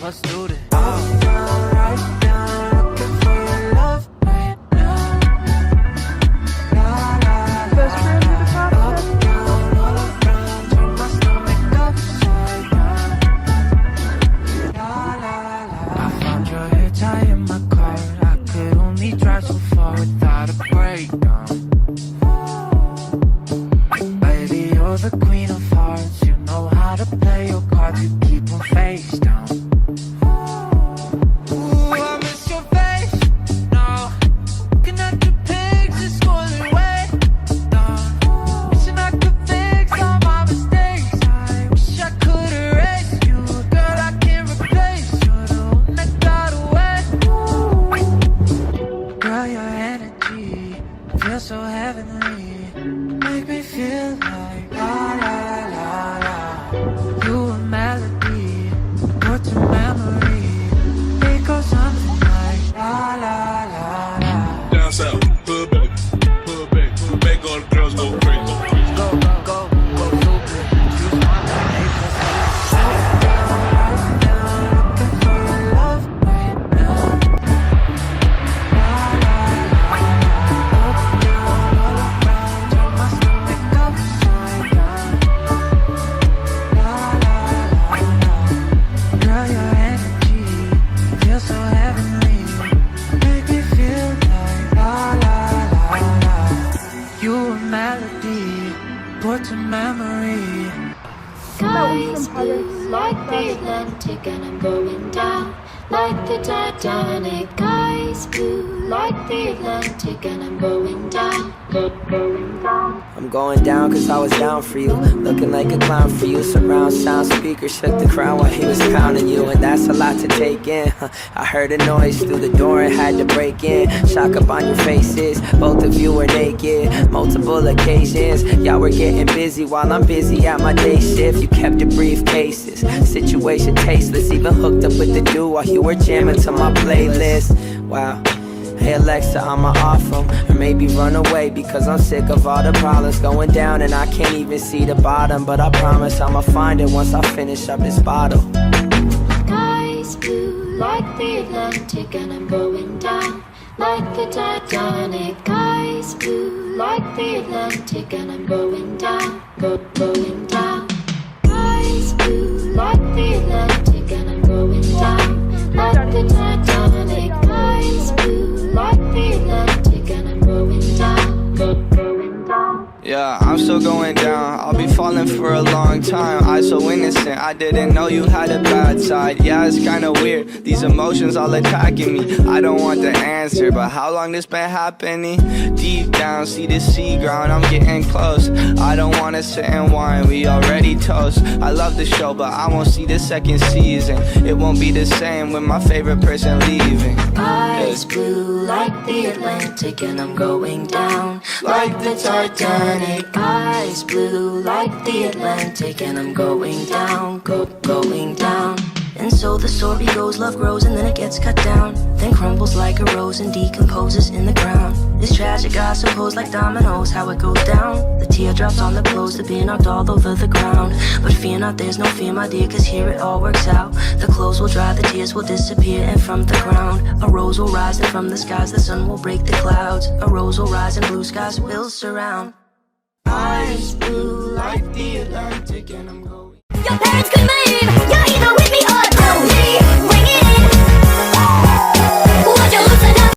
plus student. Without a breakdown, baby, you're the queen of hearts. You know how to play your cards. You keep them face down. Ooh, I miss your face. No, looking at the pictures, scrolling way down. Wishing I could fix all my mistakes. I wish I could erase you, girl. I can't replace you. The one that got away. Girl, your energy feels so heavenly. Make me feel like la la la la. You a melody, put to memory. It goes something like la la la la. Down south, pull back, all the girls go crazy. Go, go, go, go stupid. Use my mind, A plus A. Looking for your love right now. La la la. Up down, all around. Turn my stomach upside down. La la la la. Girl, your energy feels so heavenly. Make me feel like la la la la. You a melody, put to memory. Skies blue like the Atlantic and I'm going down like the Titanic. Skies blue like the Atlantic and I'm going down, going down. I'm going down cause I was down for you. Looking like a clown for you. Surround sound speaker shook the crowd while he was pounding you. And that's a lot to take in. I heard a noise through the door and had to break in. Shock up on your faces, both of you were naked. Multiple occasions, y'all were getting busy while I'm busy at my day shift. You kept your briefcases, situation tasteless. Even hooked up with the dude while you were jamming to my playlist. Wow. Hey Alexa, I'ma off 'em, or maybe run away because I'm sick of all the problems going down and I can't even see the bottom. But I promise I'ma find it once I finish up this bottle. Skies blue like the Atlantic and I'm going down like the Titanic. Skies blue like the Atlantic and I'm going down, going down. Skies blue like the Atlantic and I'm going down like the Titanic. Skies blue like the Atlantic and I'm going down, going down. Yeah, I'm still going down. I'll be falling for a long time. I so innocent, I didn't know you had a bad side. Yeah, it's kinda weird, these emotions all attacking me. I don't want the answer, but how long this been happening? Deep down, see the sea ground, I'm getting close. I don't wanna sit and whine, we already toast. I love the show, but I won't see the second season. It won't be the same with my favorite person leaving. Eyes blue like the Atlantic and I'm going down like the Titanic. Eyes blue like the Atlantic and I'm going down, going down. And so the story goes, love grows and then it gets cut down, then crumbles like a rose and decomposes in the ground. It's tragic, I suppose, like dominoes, how it goes down. The teardrops on the clothes that be knocked all over the ground. But fear not, there's no fear, my dear, cause here it all works out. The clothes will dry, the tears will disappear, and from the ground a rose will rise, and from the skies the sun will break the clouds. A rose will rise and blue skies will surround. Eyes blue like the Atlantic and I'm